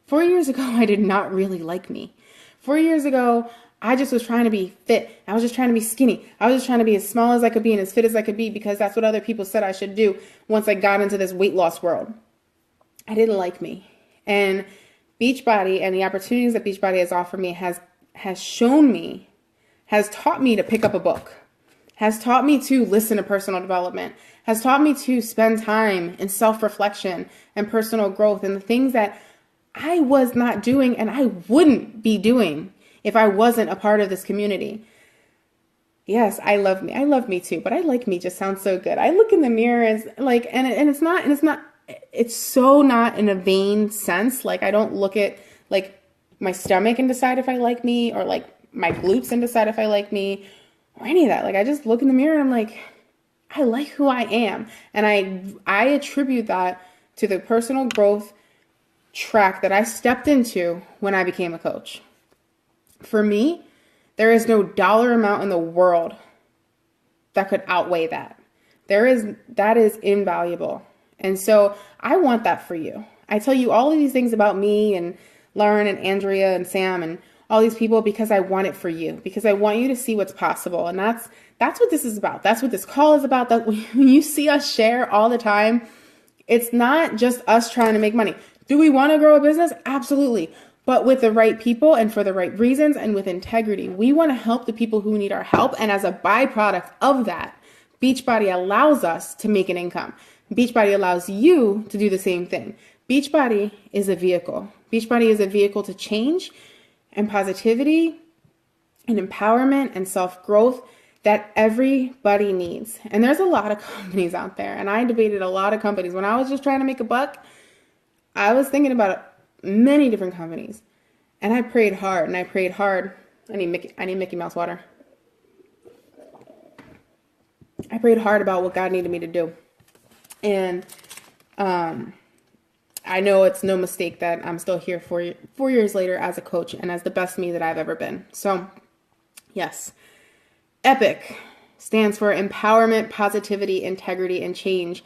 4 years ago, I did not really like me. 4 years ago, I just was trying to be fit. I was just trying to be skinny. I was just trying to be as small as I could be and as fit as I could be because that's what other people said I should do once I got into this weight loss world. I didn't like me. And Beachbody and the opportunities that Beachbody has offered me has taught me to pick up a book, has taught me to listen to personal development, has taught me to spend time in self-reflection and personal growth and the things that I was not doing and I wouldn't be doing if I wasn't a part of this community. Yes, I love me. I love me too, but I like me just sounds so good. I look in the mirror as like, and it's so not in a vain sense. Like, I don't look at like my stomach and decide if I like me, or like my glutes and decide if I like me, or any of that. Like I just look in the mirror and I'm like, I like who I am. And I attribute that to the personal growth track that I stepped into when I became a coach. For me, there is no dollar amount in the world that could outweigh that. That is invaluable. And so I want that for you. I tell you all of these things about me and Lauren and Andrea and Sam and all these people because I want it for you, because I want you to see what's possible. And that's what this is about. That's what this call is about. That when you see us share all the time, it's not just us trying to make money. Do we want to grow a business? Absolutely. But with the right people and for the right reasons and with integrity. We want to help the people who need our help. And as a byproduct of that, Beachbody allows us to make an income. Beachbody allows you to do the same thing. Beachbody is a vehicle. Beachbody is a vehicle to change and positivity and empowerment and self-growth that everybody needs. And there's a lot of companies out there. And I debated a lot of companies. When I was just trying to make a buck, I was thinking about many different companies. And I prayed hard and I prayed hard. I need Mickey Mouse water. I prayed hard about what God needed me to do. And I know it's no mistake that I'm still here 4 years later as a coach and as the best me that I've ever been. So, yes. EPIC stands for empowerment, positivity, integrity, and change.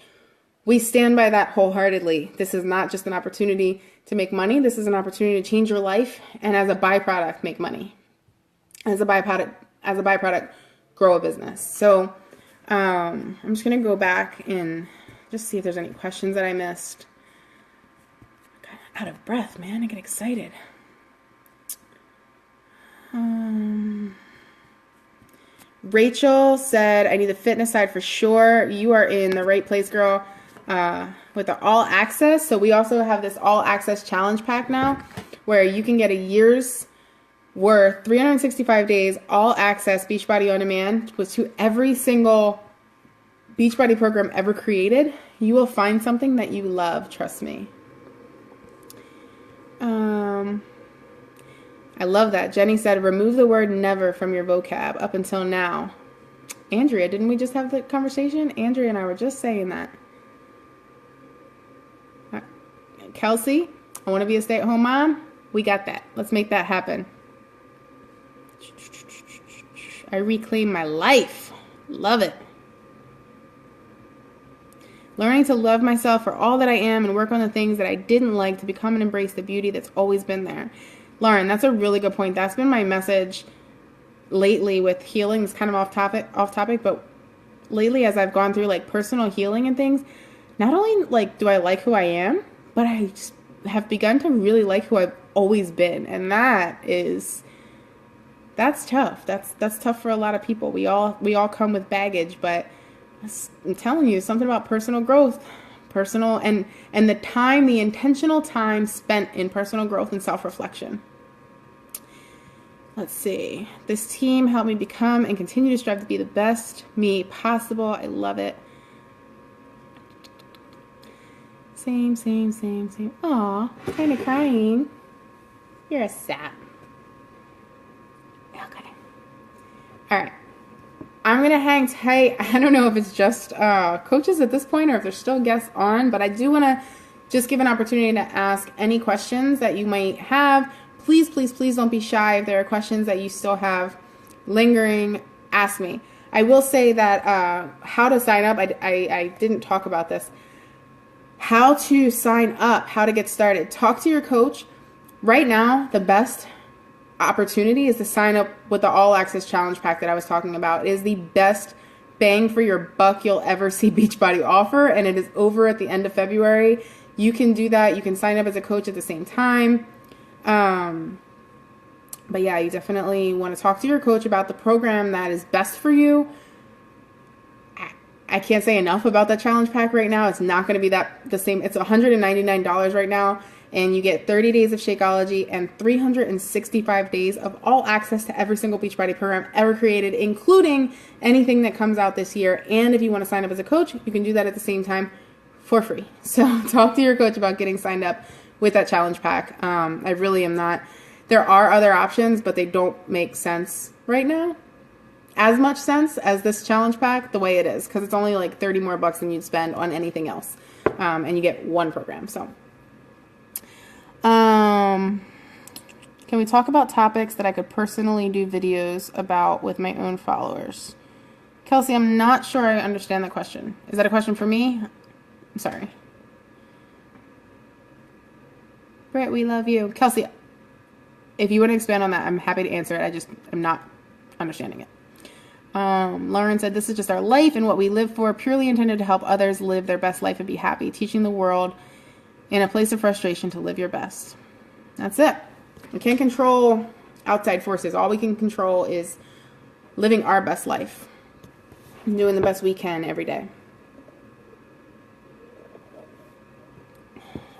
We stand by that wholeheartedly. This is not just an opportunity to make money. This is an opportunity to change your life and as a byproduct, make money. As a byproduct, grow a business. So I'm just going to go back and just see if there's any questions that I missed. I'm out of breath, man. I get excited. Rachel said, I need the fitness side for sure. You are in the right place, girl, with the all access. So we also have this all access challenge pack now where you can get a year's worth, 365 days, all access Beachbody on demand with to every single Beachbody program ever created. You will find something that you love. Trust me. I love that. Jenny said, remove the word never from your vocab up until now. Andrea, didn't we just have the conversation? Andrea and I were just saying that. Kelsey, I want to be a stay-at-home mom. We got that. Let's make that happen. I reclaim my life. Love it. Learning to love myself for all that I am and work on the things that I didn't like to become and embrace the beauty that's always been there. Lauren, that's a really good point. That's been my message lately with healing. It's kind of off topic, but lately as I've gone through like personal healing and things, not only like do I like who I am, but I just have begun to really like who I've always been. And that's tough. That's tough for a lot of people. We all come with baggage, but I'm telling you, something about personal growth, and the intentional time spent in personal growth and self-reflection. Let's see. This team helped me become and continue to strive to be the best me possible. I love it. Same. Aw, kind of crying. You're a sap. Okay. All right. I'm going to hang tight. I don't know if it's just coaches at this point or if there's still guests on, but I do want to just give an opportunity to ask any questions that you might have. Please don't be shy. If there are questions that you still have lingering, ask me. I will say that how to sign up, I didn't talk about this. How to sign up, how to get started. Talk to your coach. Right now, the best opportunity is to sign up with the All Access Challenge Pack that I was talking about. It is the best bang for your buck you'll ever see Beachbody offer, and it is over at the end of February. You can do that. You can sign up as a coach at the same time. But yeah, you definitely want to talk to your coach about the program that is best for you. I can't say enough about that challenge pack right now. It's not going to be the same. It's $199 right now. And you get 30 days of Shakeology and 365 days of all access to every single Beachbody program ever created, including anything that comes out this year. And if you want to sign up as a coach, you can do that at the same time for free. So talk to your coach about getting signed up with that challenge pack. I really am not There are other options, but they don't make sense right now. As much sense as this challenge pack the way it is, because it's only like 30 more bucks than you'd spend on anything else. And you get one program. So, can we talk about topics that I could personally do videos about with my own followers? Kelsey, I'm not sure I understand that question. Is that a question for me? I'm sorry. Britt, we love you. Kelsey, if you want to expand on that, I'm happy to answer it. I'm not understanding it. Lauren said, this is just our life and what we live for, purely intended to help others live their best life and be happy, teaching the world in a place of frustration to live your best. That's it. We can't control outside forces. All we can control is living our best life, doing the best we can every day.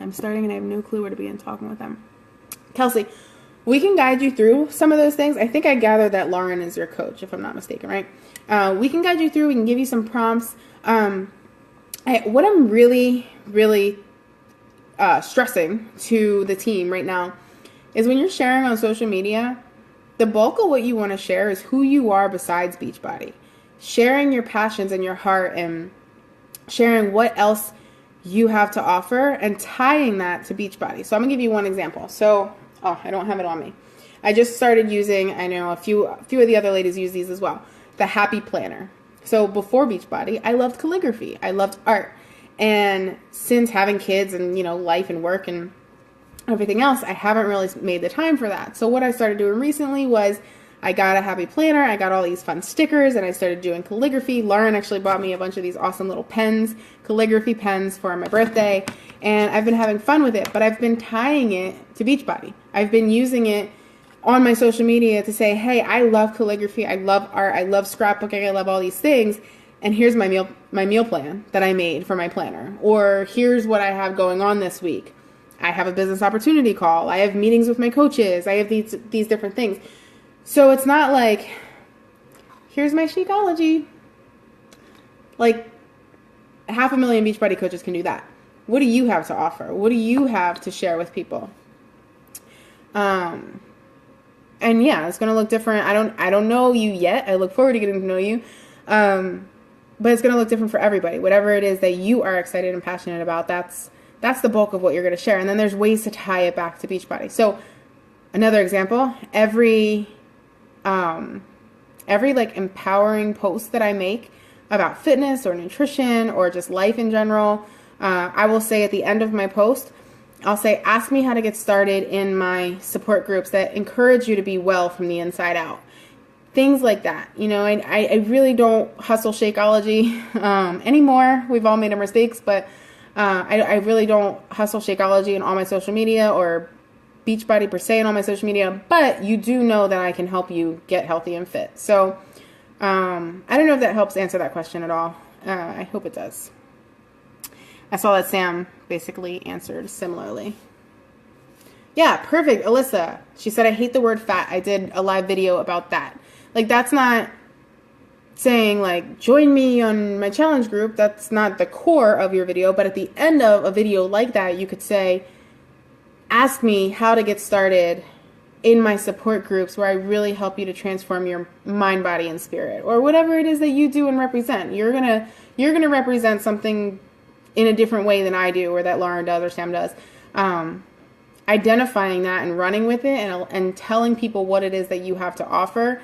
I'm starting and I have no clue where to begin talking with them. Kelsey, we can guide you through some of those things. I think I gathered that Lauren is your coach, if I'm not mistaken, right? We can guide you through. We can give you some prompts. What I'm really, really stressing to the team right now is when you're sharing on social media, the bulk of what you want to share is who you are besides Beachbody. Sharing your passions and your heart and sharing what else you have to offer and tying that to Beachbody. So I'm going to give you one example. So, I don't have it on me. I just started using, I know a few of the other ladies use these as well, the Happy Planner. So before Beachbody, I loved calligraphy. I loved art. And since having kids and, life and work and everything else, I haven't really made the time for that. So what I started doing recently was I got a Happy Planner. I got all these fun stickers and I started doing calligraphy. Lauren actually bought me a bunch of these awesome little pens, calligraphy pens for my birthday. And I've been having fun with it, but I've been tying it to Beachbody. I've been using it on my social media to say, hey, I love calligraphy. I love art. I love scrapbooking. I love all these things. And here's my meal plan that I made for my planner. Or here's what I have going on this week. I have a business opportunity call. I have meetings with my coaches. I have these different things. So it's not like, here's my Shakeology. Like 500,000 Beachbody coaches can do that. What do you have to offer? What do you have to share with people? And yeah, it's going to look different. I don't know you yet. I look forward to getting to know you. But it's going to look different for everybody. Whatever it is that you are excited and passionate about, that's the bulk of what you're going to share. And then there's ways to tie it back to Beachbody. So another example, every like empowering post that I make about fitness or nutrition or just life in general, I will say at the end of my post, I'll say, ask me how to get started in my support groups that encourage you to be well from the inside out. Things like that. I really don't hustle Shakeology anymore. We've all made our mistakes, but I really don't hustle Shakeology in all my social media or Beachbody per se in all my social media, but you do know that I can help you get healthy and fit. So I don't know if that helps answer that question at all. I hope it does. I saw that Sam basically answered similarly. Yeah, perfect. Alyssa, she said, I hate the word fat. I did a live video about that. Like, that's not saying, like, join me on my challenge group. That's not the core of your video. But at the end of a video like that, you could say, ask me how to get started in my support groups where I really help you to transform your mind, body, and spirit. Or whatever it is that you do and represent. You're gonna represent something in a different way than I do, or that Lauren does, or Sam does. Identifying that and running with it and telling people what it is that you have to offer,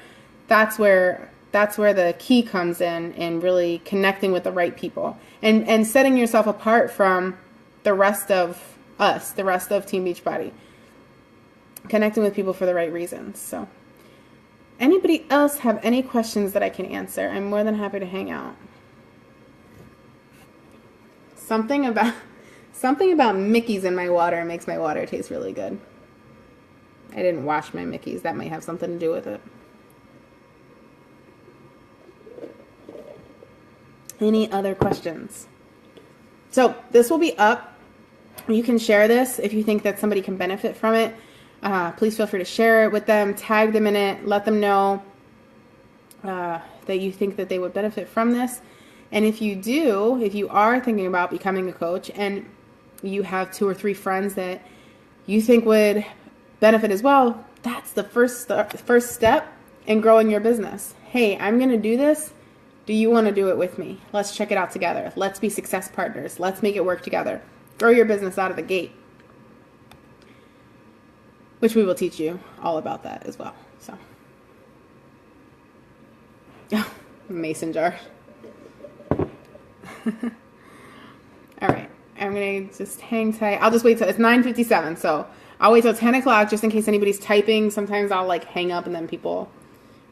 that's where the key comes in, and really connecting with the right people and setting yourself apart from the rest of us, the rest of Team Beachbody. Connecting with people for the right reasons. So, anybody else have any questions that I can answer? I'm more than happy to hang out. Something about Mickey's in my water makes my water taste really good. I didn't wash my Mickey's. That might have something to do with it. Any other questions? So this will be up. You can share this if you think that somebody can benefit from it. Please feel free to share it with them. Tag them in it. Let them know that you think that they would benefit from this. And if you are thinking about becoming a coach and you have 2 or 3 friends that you think would benefit as well, that's the first step in growing your business. Hey, I'm going to do this. Do you want to do it with me? Let's check it out together. Let's be success partners. Let's make it work together. Grow your business out of the gate, which we will teach you all about that as well. So, mason jar. All right. I'm going to just hang tight. I'll just wait till it's 9:57. So I'll wait till 10 o'clock just in case anybody's typing. Sometimes I'll like hang up and then people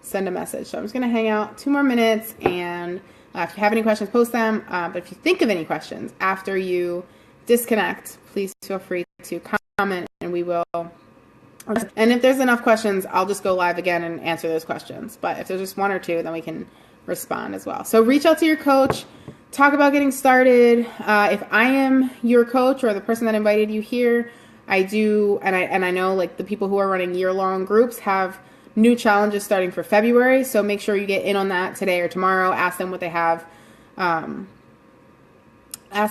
send a message. So I'm just going to hang out 2 more minutes. And if you have any questions, post them. But if you think of any questions after you disconnect, please feel free to comment and we will. And if there's enough questions, I'll just go live again and answer those questions. But if there's just 1 or 2, then we can respond as well. So reach out to your coach. Talk about getting started. If I am your coach or the person that invited you here, I do, and I know like the people who are running year-long groups have new challenges starting for February. So make sure you get in on that today or tomorrow. Ask them what they have. Ask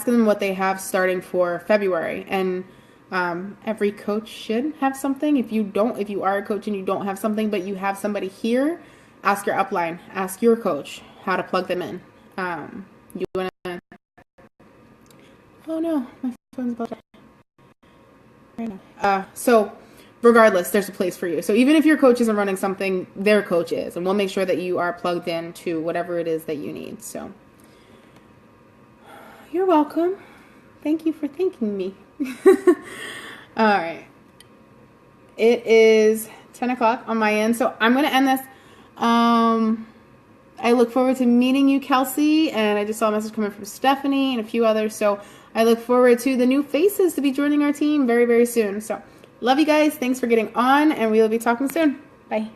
them what they have starting for February. And every coach should have something. If you are a coach and you don't have something, but you have somebody here, ask your upline. Ask your coach how to plug them in. You want to... Oh no, my phone's about to... Right now. So regardless, there's a place for you. So even if your coach isn't running something, their coach is. And we'll make sure that you are plugged in to whatever it is that you need. So you're welcome. Thank you for thanking me. All right. It is 10 o'clock on my end. So I'm going to end this. I look forward to meeting you, Kelsey, and I just saw a message coming from Stephanie and a few others, so I look forward to the new faces to be joining our team very, very soon. So love you guys. Thanks for getting on, and we will be talking soon. Bye.